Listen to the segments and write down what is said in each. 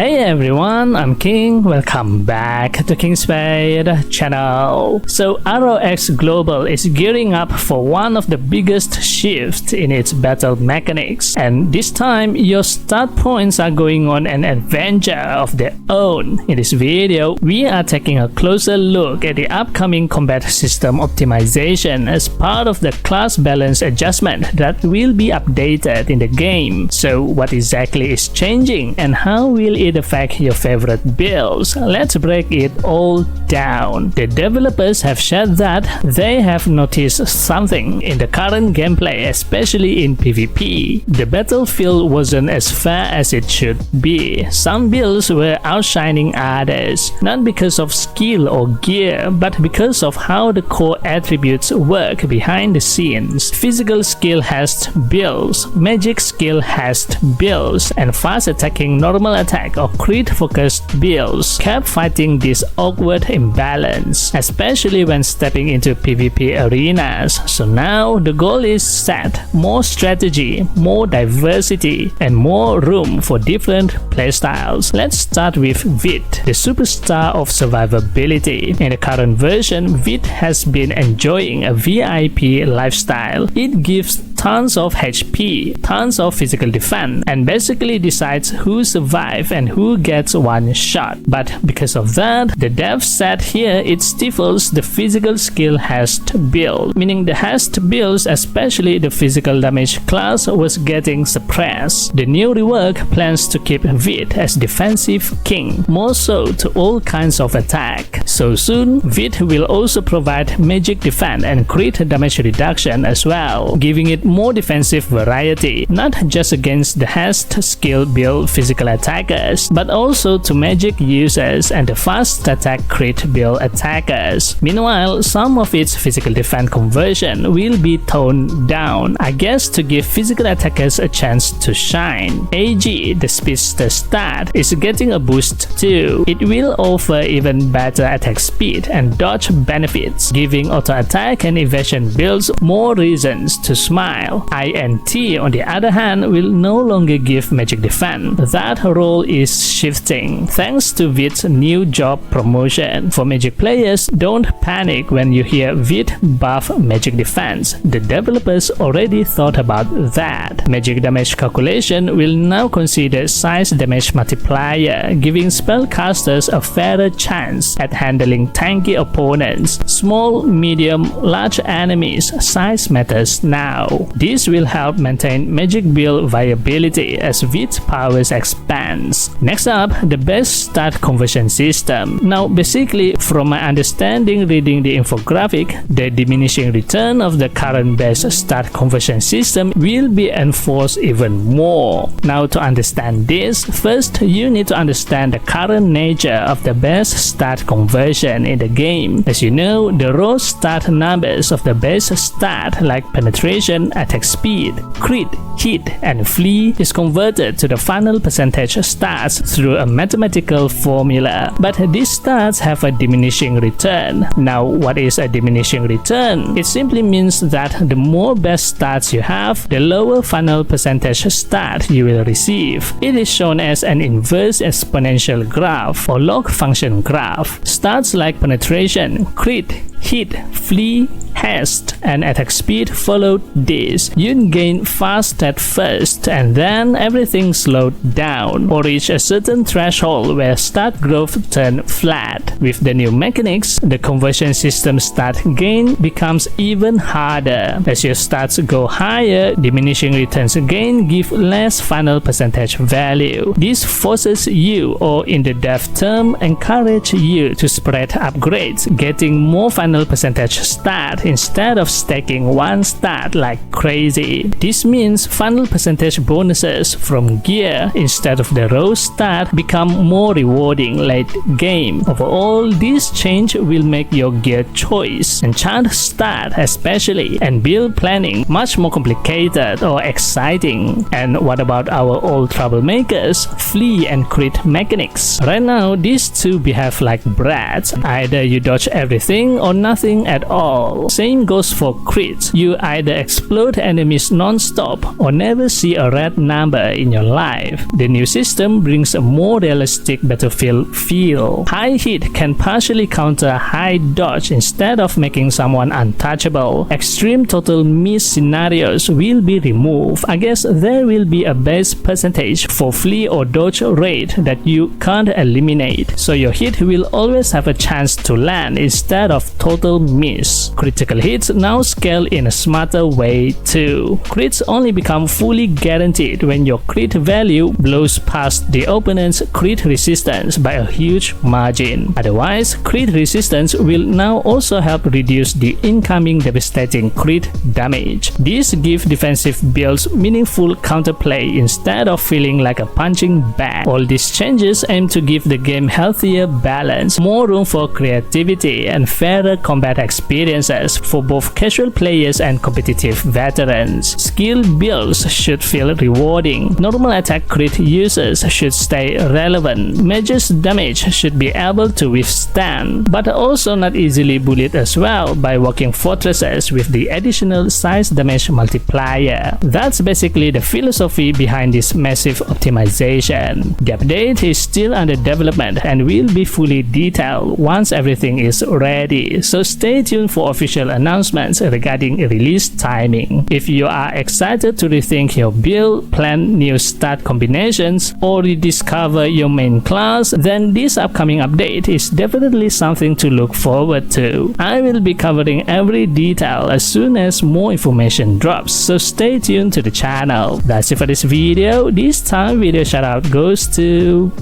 Hey everyone, I'm King. Welcome back to King Spade channel. So ROX Global is gearing up for one of the biggest shifts in its battle mechanics, and this time your start points are going on an adventure of their own. In this video, we are taking a closer look at the upcoming combat system optimization as part of the class balance adjustment that will be updated in the game. So what exactly is changing and how will it affect your favorite builds? Let's break it all down. The developers have shared that they have noticed something in the current gameplay, especially in PvP. The battlefield wasn't as fair as it should be. Some builds were outshining others, not because of skill or gear, but because of how the core attributes work behind the scenes. Physical skill has builds, magic skill has builds, and fast attacking normal attack or crit focused builds kept fighting this awkward imbalance, especially when stepping into PvP arenas. So now the goal is set: more strategy, more diversity, and more room for different playstyles. Let's start with Vit, the superstar of survivability. In the current version, Vit has been enjoying a VIP lifestyle. It gives tons of HP, tons of physical defense, and basically decides who survives and who gets one shot. But because of that, the dev said here it stifles the physical skill hast build, meaning the hast builds, especially the physical damage class, was getting suppressed. The new rework plans to keep Vit as defensive king, more so to all kinds of attack. So soon, Vit will also provide magic defense and crit damage reduction as well, giving it more defensive variety, not just against the hast skill build physical attackers, but also to magic users and the fast attack crit build attackers. Meanwhile, some of its physical defense conversion will be toned down, I guess to give physical attackers a chance to shine. AG, the speedster stat, is getting a boost too. It will offer even better attack speed and dodge benefits, giving auto attack and evasion builds more reasons to smile. INT, on the other hand, will no longer give magic defense. That role is shifting thanks to Vit's new job promotion. For magic players, don't panic when you hear Vit buff magic defense. The developers already thought about that. Magic damage calculation will now consider size damage multiplier, giving spellcasters a fairer chance at handling tanky opponents. Small, medium, large enemies, size matters now. This will help maintain magic build viability as Vit's powers expands. Next up, the best start conversion system. Now basically, from my understanding reading the infographic, the diminishing return of the current best start conversion system will be enforced even more. Now to understand this, first you need to understand the current nature of the best start conversion in the game. As you know, the raw start numbers of the best start like penetration, attack speed, crit, hit, and flee is converted to the final percentage stats through a mathematical formula. But these stats have a diminishing return. Now what is a diminishing return? It simply means that the more best stats you have, the lower final percentage stat you will receive. It is shown as an inverse exponential graph or log function graph. Stats like penetration, crit, hit, flee, haste, and attack speed followed this. You gain fast at first, and then everything slowed down or reach a certain threshold where stat growth turned flat. With the new mechanics, the conversion system stat gain becomes even harder. As your stats go higher, diminishing returns gain give less final percentage value. This forces you, or in the dev term, encourage you to spread upgrades, getting more final percentage stat instead of stacking one stat like crazy. This means final percentage bonuses from gear instead of the raw stat become more rewarding late game. Overall, this change will make your gear choice, enchant stat especially, and build planning much more complicated or exciting. And what about our old troublemakers, flee and crit mechanics? Right now, these two behave like brats. Either you dodge everything or nothing at all. Same goes for crits. You either explode enemies non-stop or never see a red number in your life. The new system brings a more realistic battlefield feel. High hit can partially counter high dodge instead of making someone untouchable. Extreme total miss scenarios will be removed. I guess there will be a base percentage for flee or dodge rate that you can't eliminate, so your hit will always have a chance to land instead of total miss. Critical hits now scale in a smarter way too. Crits only become fully guaranteed when your crit value blows past the opponent's crit resistance by a huge margin. Otherwise, crit resistance will now also help reduce the incoming devastating crit damage. This gives defensive builds meaningful counterplay instead of feeling like a punching bag. All these changes aim to give the game healthier balance, more room for creativity, and fairer combat experiences for both casual players and competitive veterans. Skill builds should feel rewarding. Normal attack crit users should stay relevant. Mage's damage should be able to withstand, but also not easily bullied as well by walking fortresses with the additional size damage multiplier. That's basically the philosophy behind this massive optimization. The update is still under development and will be fully detailed once everything is ready, so stay tuned for official announcements regarding release timing. If you are excited to rethink your build, plan new stat combinations, or rediscover your main class, then this upcoming update is definitely something to look forward to. I will be covering every detail as soon as more information drops, so stay tuned to the channel. That's it for this video. This time video shoutout goes to...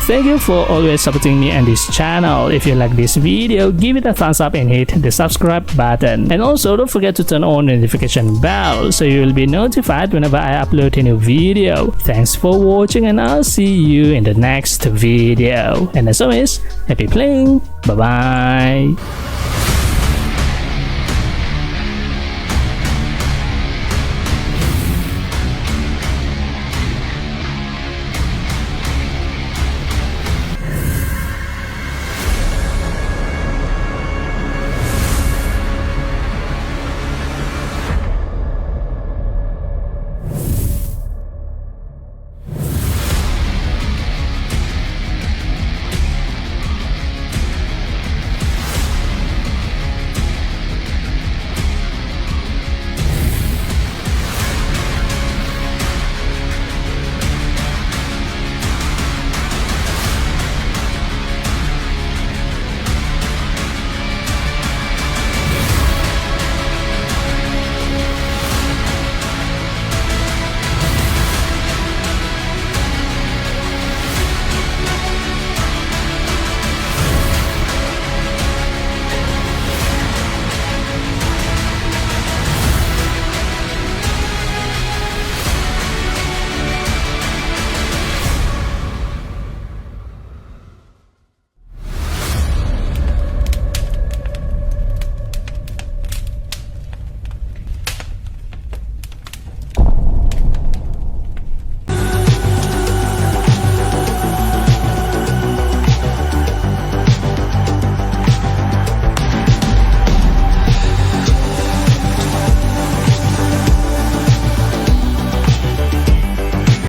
Thank you for always supporting me and this channel. If you like this video, give it a thumbs up and hit the subscribe button. And also don't forget to turn on the notification bell so you will be notified whenever I upload a new video. Thanks for watching and I'll see you in the next video. And as always, happy playing. Bye bye.